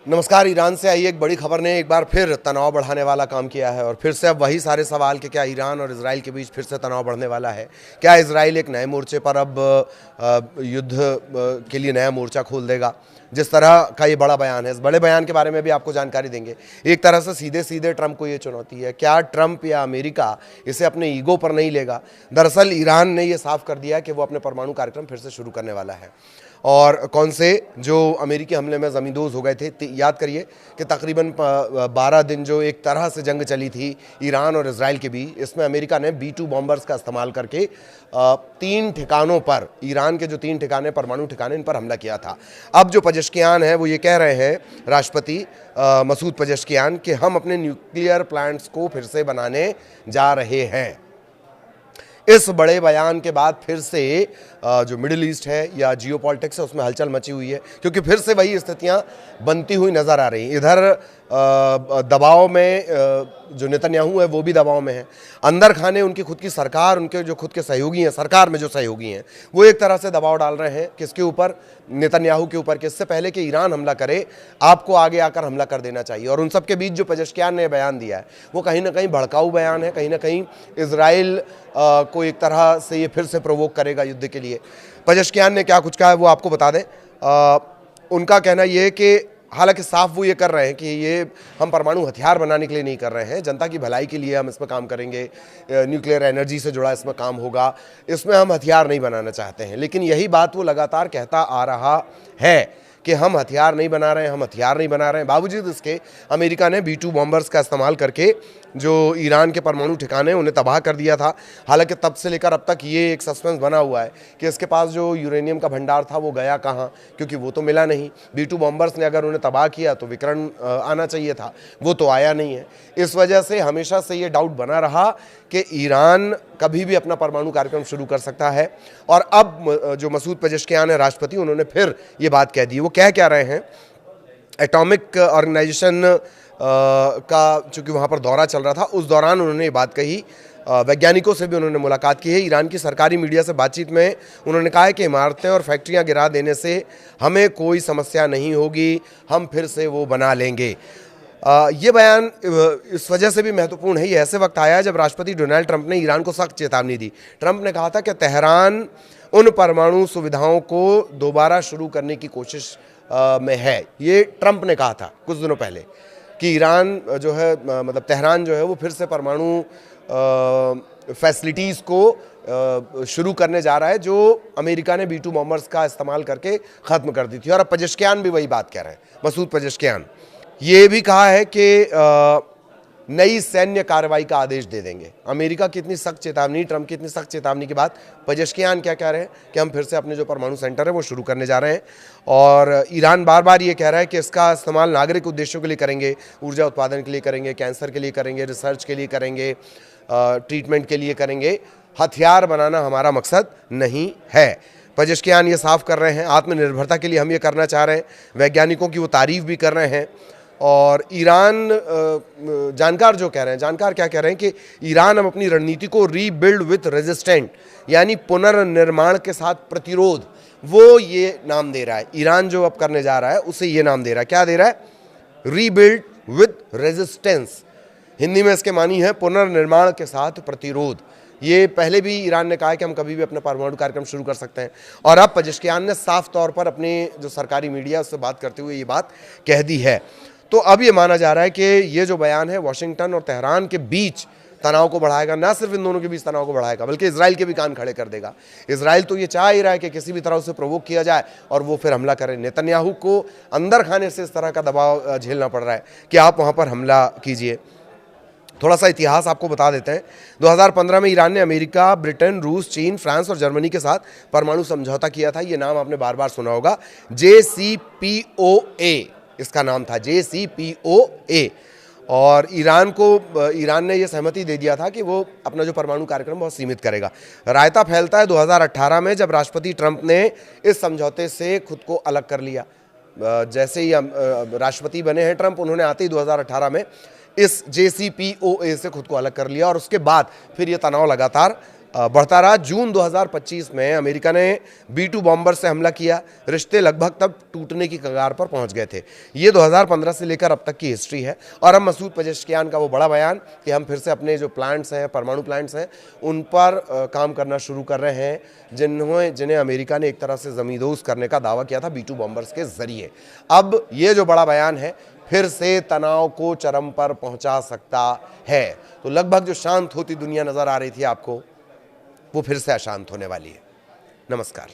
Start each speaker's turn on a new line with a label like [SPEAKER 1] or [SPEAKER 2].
[SPEAKER 1] नमस्कार। ईरान से आई एक बड़ी खबर ने एक बार फिर तनाव बढ़ाने वाला काम किया है और फिर से अब वही सारे सवाल कि क्या ईरान और इजराइल के बीच फिर से तनाव बढ़ने वाला है। क्या इजराइल एक नए मोर्चे पर अब युद्ध के लिए नया मोर्चा खोल देगा। जिस तरह का ये बड़ा बयान है, इस बड़े बयान के बारे में भी आपको जानकारी देंगे। एक तरह से सीधे सीधे ट्रंप को ये चुनौती है। क्या ट्रंप या अमेरिका इसे अपने ईगो पर नहीं लेगा। दरअसल ईरान ने ये साफ कर दिया कि वो अपने परमाणु कार्यक्रम फिर से शुरू करने वाला है। और कौन से जो अमेरिकी हमले में ज़मींदोज़ हो गए थे, याद करिए कि तकरीबन 12 दिन जो एक तरह से जंग चली थी ईरान और इजराइल के बीच, इसमें अमेरिका ने B-2 बॉम्बर्स का इस्तेमाल करके 3 ठिकानों पर, ईरान के जो 3 ठिकाने परमाणु ठिकाने, इन पर हमला किया था। अब जो पजेश्कियान है वो ये कह रहे हैं, राष्ट्रपति मसूद पजेश्कियान, कि हम अपने न्यूक्लियर प्लांट्स को फिर से बनाने जा रहे हैं। इस बड़े बयान के बाद फिर से जो मिडिल ईस्ट है या जियोपॉलिटिक्स है उसमें हलचल मची हुई है, क्योंकि फिर से वही स्थितियां बनती हुई नजर आ रही हैं। इधर दबाव में जो नेतन्याहू है वो भी दबाव में है। अंदर खाने उनकी खुद की सरकार, उनके जो खुद के सहयोगी हैं, सरकार में जो सहयोगी हैं, वो एक तरह से दबाव डाल रहे हैं किसके ऊपर, नेतन्याहू के ऊपर, कि इससे पहले कि ईरान हमला करे आपको आगे आकर हमला कर देना चाहिए। और उन सब के बीच जो पजेश्कियान ने बयान दिया है वो कहीं ना कहीं भड़काऊ बयान है, कहीं ना कहीं इजराइल को एक तरह से ये फिर से प्रोवोक करेगा युद्ध के लिए। पजेश्कियान ने क्या कुछ कहा है वो आपको बता दें। उनका कहना ये है कि हालांकि साफ वो ये कर रहे हैं कि ये हम परमाणु हथियार बनाने के लिए नहीं कर रहे हैं, जनता की भलाई के लिए हम इसमें काम करेंगे, न्यूक्लियर एनर्जी से जुड़ा इसमें काम होगा, इसमें हम हथियार नहीं बनाना चाहते हैं। लेकिन यही बात वो लगातार कहता आ रहा है कि हम हथियार नहीं बना रहे हैं, हम हथियार नहीं बना रहे हैं। बावजूद इसके अमेरिका ने B-2 बॉम्बर्स का इस्तेमाल करके जो ईरान के परमाणु ठिकाने उन्हें तबाह कर दिया था। हालांकि तब से लेकर अब तक ये एक सस्पेंस बना हुआ है कि इसके पास जो यूरेनियम का भंडार था वो गया कहाँ, क्योंकि वो तो मिला नहीं। B-2 बॉम्बर्स ने अगर उन्हें तबाह किया तो विकिरण आना चाहिए था, वो तो आया नहीं है। इस वजह से हमेशा से ये डाउट बना रहा कि ईरान कभी भी अपना परमाणु कार्यक्रम शुरू कर सकता है। और अब जो मसूद पेजेश्कियान है राष्ट्रपति, उन्होंने फिर ये बात कह दी। वो कह रहे हैं, एटॉमिक ऑर्गेनाइजेशन का चूंकि वहाँ पर दौरा चल रहा था, उस दौरान उन्होंने ये बात कही। वैज्ञानिकों से भी उन्होंने मुलाकात की है। ईरान की सरकारी मीडिया से बातचीत में उन्होंने कहा है कि इमारतें और फैक्ट्रियां गिरा देने से हमें कोई समस्या नहीं होगी, हम फिर से वो बना लेंगे। ये बयान इस वजह से भी महत्वपूर्ण है, ये ऐसे वक्त आया है जब राष्ट्रपति डोनाल्ड ट्रंप ने ईरान को सख्त चेतावनी दी। ट्रंप ने कहा था कि तेहरान उन परमाणु सुविधाओं को दोबारा शुरू करने की कोशिश में है। ये ट्रंप ने कहा था कुछ दिनों पहले कि ईरान जो है, मतलब तेहरान जो है वो फिर से परमाणु फैसिलिटीज़ को शुरू करने जा रहा है, जो अमेरिका ने B-2 बॉम्बर्स का इस्तेमाल करके ख़त्म कर दी थी। और अब पजेश्कियान भी वही बात कह रहे हैं, मसूद पजेश्कियान। ये भी कहा है कि नई सैन्य कार्रवाई का आदेश दे देंगे। अमेरिका की इतनी सख्त चेतावनी, ट्रंप की इतनी सख्त चेतावनी के बाद पजेश्कियान क्या कह रहे हैं कि हम फिर से अपने जो परमाणु सेंटर है वो शुरू करने जा रहे हैं। और ईरान बार बार ये कह रहा है कि इसका इस्तेमाल नागरिक उद्देश्यों के लिए करेंगे, ऊर्जा उत्पादन के लिए करेंगे, कैंसर के लिए करेंगे, रिसर्च के लिए करेंगे, ट्रीटमेंट के लिए करेंगे। हथियार बनाना हमारा मकसद नहीं है। पजेश्कियान ये साफ कर रहे हैं, आत्मनिर्भरता के लिए हम ये करना चाह रहे हैं। वैज्ञानिकों की वो तारीफ भी कर रहे हैं। और ईरान जानकार जो कह रहे हैं, जानकार क्या कह रहे हैं कि ईरान अब अपनी रणनीति को रीबिल्ड विथ रेजिस्टेंट, यानी पुनर्निर्माण के साथ प्रतिरोध, वो ये नाम दे रहा है। ईरान जो अब करने जा रहा है उसे ये नाम दे रहा है। क्या दे रहा है? Rebuild with resistance. हिंदी में इसके मानी है पुनर्निर्माण के साथ प्रतिरोध। ये पहले भी ईरान ने कहा है कि हम कभी भी अपना परमाणु कार्यक्रम शुरू कर सकते हैं। और अब पजेश्कियान ने साफ तौर पर अपने जो सरकारी मीडिया उससे बात करते हुए ये बात कह दी है। तो अब ये माना जा रहा है कि ये जो बयान है वाशिंगटन और तेहरान के बीच तनाव को बढ़ाएगा, ना सिर्फ इन दोनों के बीच तनाव को बढ़ाएगा बल्कि इजराइल के भी कान खड़े कर देगा। इजराइल तो ये चाह ही रहा है कि किसी भी तरह उसे प्रोवोक किया जाए और वो फिर हमला करे। नेतन्याहू को अंदर खाने से इस तरह का दबाव झेलना पड़ रहा है कि आप वहाँ पर हमला कीजिए। थोड़ा सा इतिहास आपको बता देते हैं। 2015 में ईरान ने अमेरिका, ब्रिटेन, रूस, चीन, फ्रांस और जर्मनी के साथ परमाणु समझौता किया था। ये नाम आपने बार बार सुना होगा, JCPOA इसका नाम था, JCPOA। और ईरान ने यह सहमति दे दिया था कि वो अपना जो परमाणु कार्यक्रम बहुत सीमित करेगा। रायता फैलता है 2018 में, जब राष्ट्रपति ट्रंप ने इस समझौते से खुद को अलग कर लिया। जैसे ही राष्ट्रपति बने हैं ट्रंप, उन्होंने आते ही 2018 में इस JCPOA से खुद को अलग कर लिया और उसके बाद फिर ये तनाव लगातार बढ़ता रहा। जून 2025 में अमेरिका ने B-2 बॉम्बर से हमला किया। रिश्ते लगभग तब टूटने की कगार पर पहुंच गए थे। ये 2015 से लेकर अब तक की हिस्ट्री है। और अब मसूद पेजेश्कियान का वो बड़ा बयान कि हम फिर से अपने जो प्लांट्स हैं, परमाणु प्लांट्स हैं, उन पर काम करना शुरू कर रहे हैं, जिन्हें अमेरिका ने एक तरह से ज़मींदोज़ करने का दावा किया था B-2 बॉम्बर्स के ज़रिए। अब ये जो बड़ा बयान है फिर से तनाव को चरम पर पहुंचा सकता है। तो लगभग जो शांत होती दुनिया नज़र आ रही थी आपको, वो फिर से अशांत होने वाली है। नमस्कार।